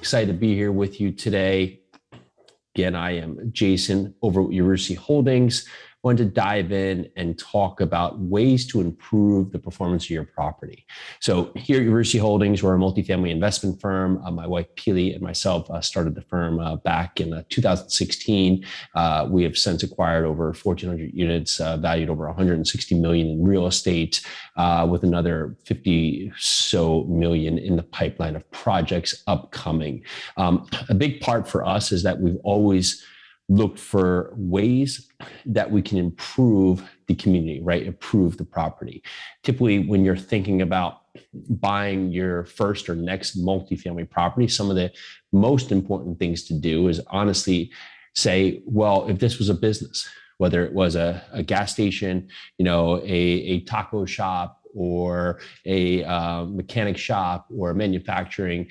Excited to be here with you today. Again, I am Jason over at Yarusi Holdings. Wanted to dive in and talk about ways to improve the performance of your property. So here at Yarusi Holdings, we're a multifamily investment firm. My wife, Pili, and myself started the firm back in 2016. We have since acquired over 1,400 units, valued over 160 million in real estate, with another 50 so million in the pipeline of projects upcoming. A big part for us is that we've always looked for ways that we can improve the community, right? Improve the property. Typically, when you're thinking about buying your first or next multifamily property, some of the most important things to do is honestly say, well, if this was a business, whether it was a gas station, a taco shop, or a mechanic shop, or a manufacturing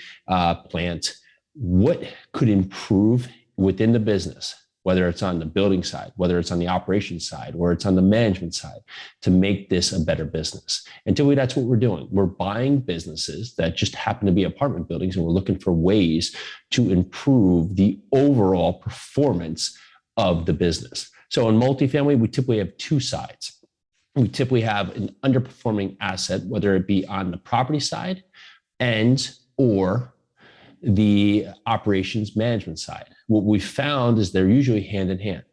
plant, what could improve within the business, whether it's on the building side, whether it's on the operations side, or it's on the management side, to make this a better business. And typically that's what we're doing. We're buying businesses that just happen to be apartment buildings, and we're looking for ways to improve the overall performance of the business. So in multifamily, we typically have two sides. We typically have an underperforming asset, whether it be on the property side and or the operations management side. What we found is they're usually hand in hand.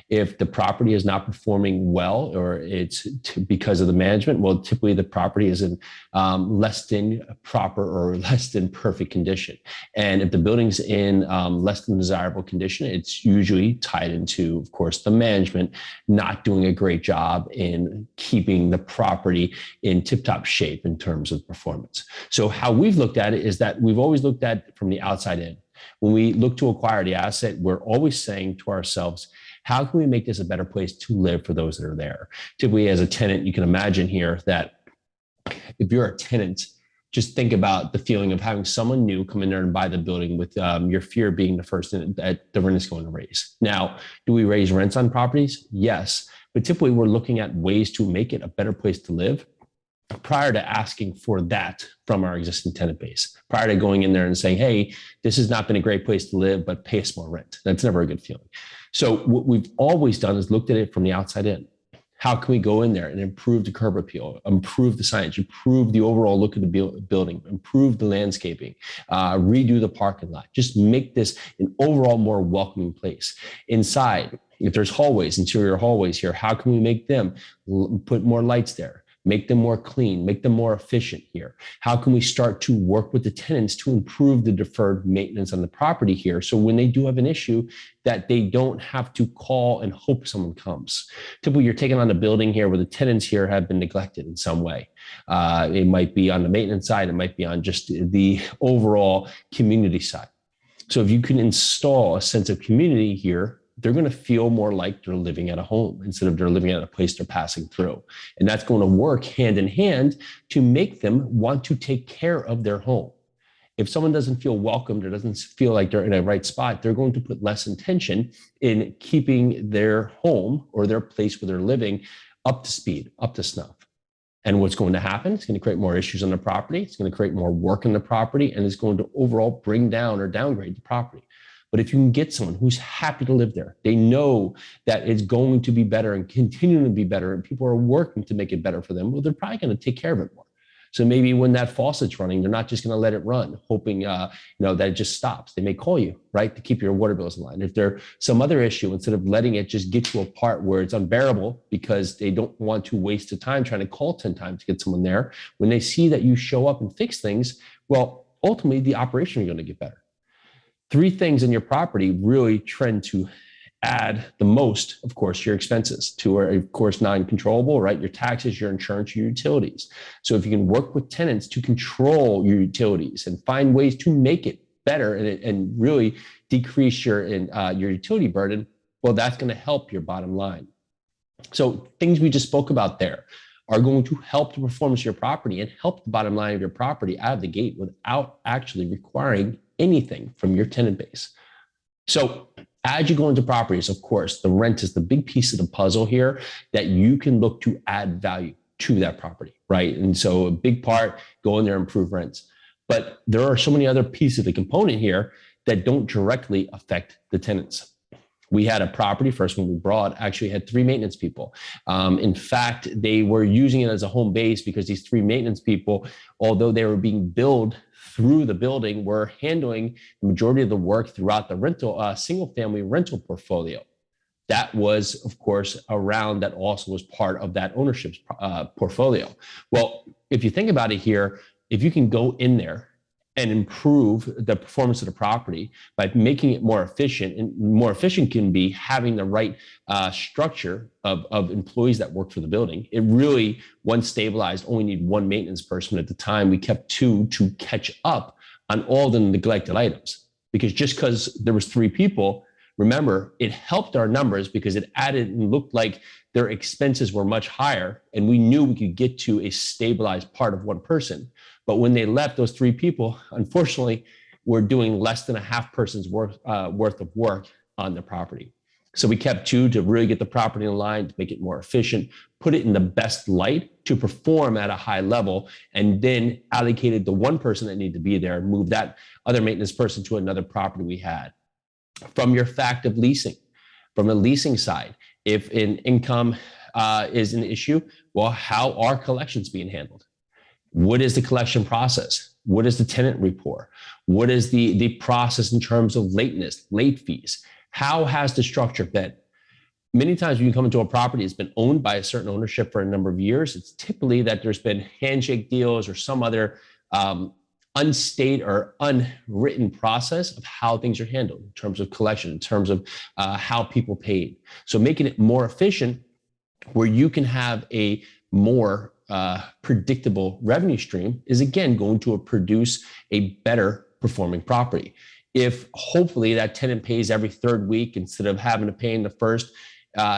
If the property is not performing well, or it's because of the management, well, typically the property is in less than proper or less than perfect condition. And if the building's in less than desirable condition, it's usually tied into, of course, the management not doing a great job in keeping the property in tip-top shape in terms of performance. So how we've looked at it is that we've always looked at it from the outside in. When we look to acquire the asset, we're always saying to ourselves, how can we make this a better place to live for those that are there? Typically, as a tenant, you can imagine here that if you're a tenant, just think about the feeling of having someone new come in there and buy the building with your fear being the first that the rent is going to raise. Now, do we raise rents on properties? Yes, but typically we're looking at ways to make it a better place to live prior to asking for that from our existing tenant base, prior to going in there and saying, hey, this has not been a great place to live, but pay us more rent. That's never a good feeling. So what we've always done is looked at it from the outside in. How can we go in there and improve the curb appeal, improve the signage, improve the overall look of the building, improve the landscaping, redo the parking lot, just make this an overall more welcoming place. Inside, if there's hallways, interior hallways here, how can we make them put more lights there? Make them more clean, make them more efficient here. How can we start to work with the tenants to improve the deferred maintenance on the property here? So when they do have an issue, that they don't have to call and hope someone comes. Typically, you're taking on a building here where the tenants here have been neglected in some way. It might be on the maintenance side, it might be on just the overall community side. So if you can install a sense of community here, they're going to feel more like they're living at a home instead of they're living at a place they're passing through. And that's going to work hand in hand to make them want to take care of their home. If someone doesn't feel welcomed or doesn't feel like they're in a right spot, they're going to put less intention in keeping their home or their place where they're living up to speed, up to snuff. And what's going to happen? It's going to create more issues on the property. It's going to create more work on the property, and it's going to overall bring down or downgrade the property. But if you can get someone who's happy to live there, they know that it's going to be better and continuing to be better, and people are working to make it better for them, well, they're probably going to take care of it more. So maybe when that faucet's running, they're not just going to let it run, hoping that it just stops. They may call you, right, to keep your water bills in line. If there's some other issue, instead of letting it just get to a part where it's unbearable because they don't want to waste the time trying to call 10 times to get someone there, when they see that you show up and fix things, well, ultimately the operation is going to get better. Three things in your property really trend to add the most, of course, your expenses to are, of course, non-controllable, right? Your taxes, your insurance, your utilities. So if you can work with tenants to control your utilities and find ways to make it better and really decrease your utility burden, well, that's going to help your bottom line. So things we just spoke about there are going to help the performance of your property and help the bottom line of your property out of the gate without actually requiring anything from your tenant base. So as you go into properties, of course, the rent is the big piece of the puzzle here that you can look to add value to that property, right? And so a big part, go in there and improve rents. But there are so many other pieces of the component here that don't directly affect the tenants. We had a property, first one we brought, actually had 3 maintenance people. In fact, they were using it as a home base because these 3 maintenance people, although they were being billed through the building, were handling the majority of the work throughout the rental, single family rental portfolio. That was, of course, around that also was part of that ownership portfolio. Well, if you think about it here, if you can go in there and improve the performance of the property by making it more efficient, and more efficient can be having the right structure of employees that work for the building. It really, once stabilized, only need 1 maintenance person at the time. We kept 2 to catch up on all the neglected items, because just because there was 3 people, remember, it helped our numbers because it added and looked like their expenses were much higher, and we knew we could get to a stabilized part of 1 person. But when they left, those 3 people, unfortunately, were doing less than a half person's worth of work on the property. So we kept 2 to really get the property in line, to make it more efficient, put it in the best light to perform at a high level, and then allocated the 1 person that needed to be there and moved that other maintenance person to another property we had. From your fact of leasing, from the leasing side, if an income is an issue, well, how are collections being handled? What is the collection process? What is the tenant report? What is the process in terms of lateness, late fees? How has the structure been? Many times when you come into a property that's been owned by a certain ownership for a number of years, it's typically that there's been handshake deals or some other unstated or unwritten process of how things are handled in terms of collection, in terms of how people paid. So making it more efficient where you can have a more predictable revenue stream is, again, going to produce a better performing property. If hopefully that tenant pays every 3rd week instead of having to pay in the first,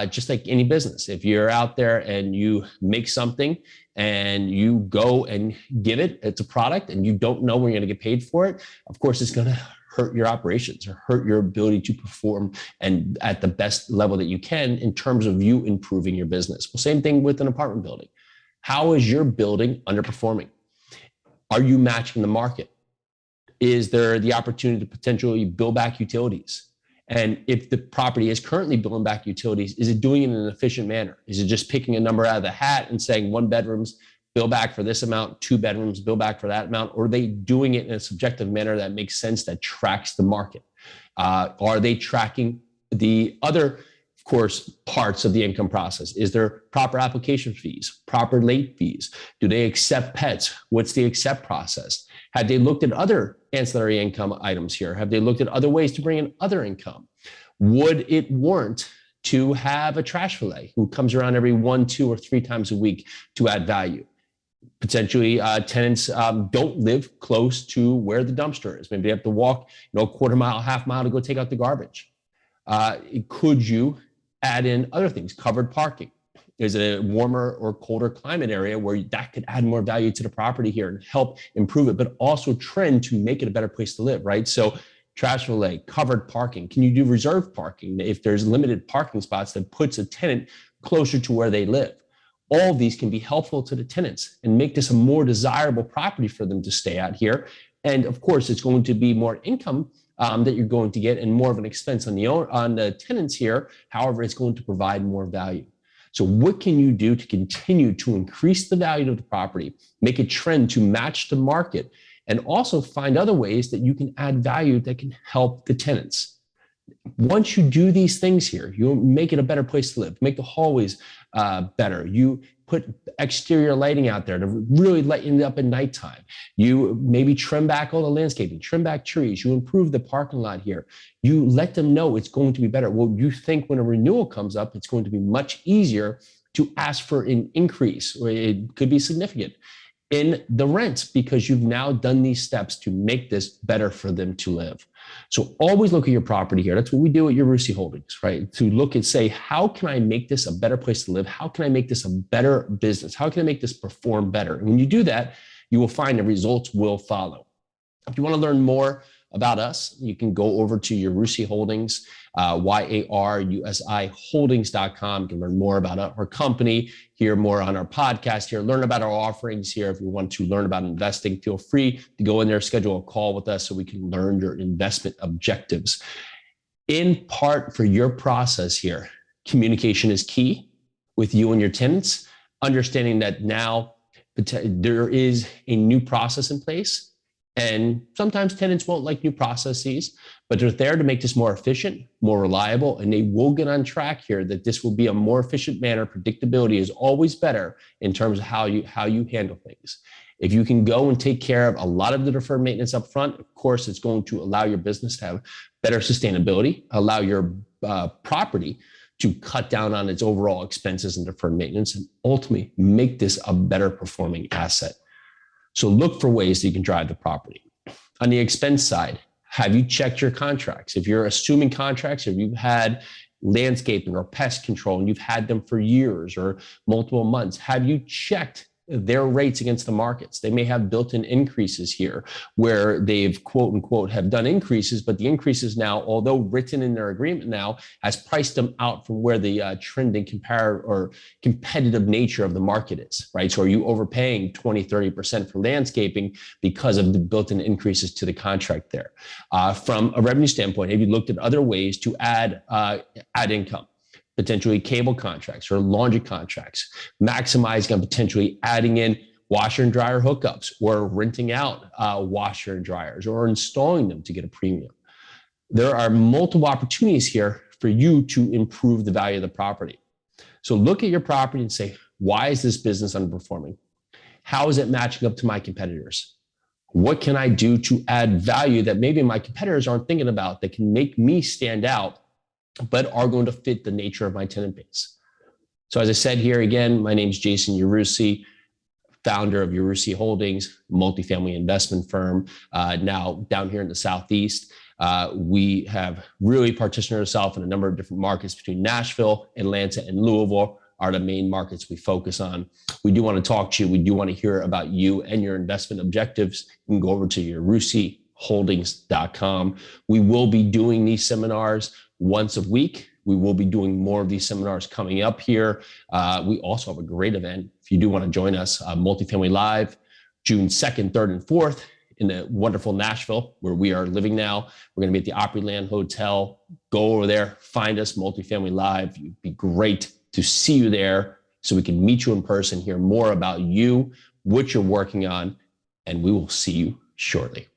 just like any business, if you're out there and you make something and you go and give it, it's a product, and you don't know when you're going to get paid for it, of course, it's going to hurt your operations or hurt your ability to perform and at the best level that you can in terms of you improving your business. Well, same thing with an apartment building. How is your building underperforming? Are you matching the market? Is there the opportunity to potentially bill back utilities? And if the property is currently billing back utilities, is it doing it in an efficient manner? Is it just picking a number out of the hat and saying 1 bedrooms, bill back for this amount, 2 bedrooms, bill back for that amount? Or are they doing it in a subjective manner that makes sense, that tracks the market? Are they tracking the other, of course, parts of the income process? Is there proper application fees, proper late fees? Do they accept pets? What's the accept process? Have they looked at other ancillary income items here? Have they looked at other ways to bring in other income? Would it warrant to have a trash valet who comes around every 1, 2, or 3 times a week to add value? Potentially, tenants don't live close to where the dumpster is. Maybe they have to walk, a quarter mile, half mile to go take out the garbage. Could you add in other things? Covered parking. Is it a warmer or colder climate area where that could add more value to the property here and help improve it, but also trend to make it a better place to live, right? So trash valet, covered parking. Can you do reserved parking if there's limited parking spots that puts a tenant closer to where they live? All of these can be helpful to the tenants and make this a more desirable property for them to stay at here. And of course, it's going to be more income that you're going to get and more of an expense on the tenants here. However, it's going to provide more value. So what can you do to continue to increase the value of the property, make a trend to match the market, and also find other ways that you can add value that can help the tenants? Once you do these things here, you make it a better place to live, make the hallways better. You put exterior lighting out there to really lighten it up at nighttime. You maybe trim back all the landscaping, trim back trees. You improve the parking lot here. You let them know it's going to be better. Well, you think when a renewal comes up, it's going to be much easier to ask for an increase, or it could be significant in the rent because you've now done these steps to make this better for them to live. So always look at your property here. That's what we do at Yarusi Holdings, right? To look and say, how can I make this a better place to live? How can I make this a better business? How can I make this perform better? And when you do that, you will find the results will follow. If you want to learn more about us, you can go over to Yarusi Holdings, YARUSI Holdings.com. You can learn more about our company, hear more on our podcast here, learn about our offerings here. If you want to learn about investing, feel free to go in there, schedule a call with us so we can learn your investment objectives. In part for your process here, communication is key with you and your tenants, understanding that now there is a new process in place. And sometimes tenants won't like new processes, but they're there to make this more efficient, more reliable, and they will get on track here that this will be a more efficient manner. Predictability is always better in terms of how you handle things. If you can go and take care of a lot of the deferred maintenance up front, of course, it's going to allow your business to have better sustainability, allow your property to cut down on its overall expenses and deferred maintenance, and ultimately make this a better performing asset. So look for ways that you can drive the property. On the expense side, have you checked your contracts? If you're assuming contracts, or you've had landscaping or pest control and you've had them for years or multiple months, have you checked their rates against the markets? They may have built-in increases here where they've quote unquote have done increases, but the increases now, although written in their agreement now, has priced them out from where the trending competitive nature of the market is, right? So are you overpaying 20, 30% for landscaping because of the built-in increases to the contract there? From a revenue standpoint, have you looked at other ways to add income? Potentially cable contracts or laundry contracts, maximizing on potentially adding in washer and dryer hookups, or renting out washer and dryers, or installing them to get a premium. There are multiple opportunities here for you to improve the value of the property. So look at your property and say, why is this business underperforming? How is it matching up to my competitors? What can I do to add value that maybe my competitors aren't thinking about that can make me stand out, but are going to fit the nature of my tenant base? So as I said here again, my name is Jason Yarusi, founder of Yarusi Holdings, multifamily investment firm, now down here in the Southeast. We have really partitioned ourselves in a number of different markets between Nashville, Atlanta, and Louisville are the main markets we focus on. We do want to talk to you. We do want to hear about you and your investment objectives. You can go over to yarusiholdings.com. We will be doing these seminars once a week. We will be doing more of these seminars coming up here. We also have a great event. If you do want to join us, Multifamily Live, June 2nd, 3rd, and 4th in the wonderful Nashville, where we are living now. We're going to be at the Opryland Hotel. Go over there, find us, Multifamily Live. It'd be great to see you there so we can meet you in person, hear more about you, what you're working on, and we will see you shortly.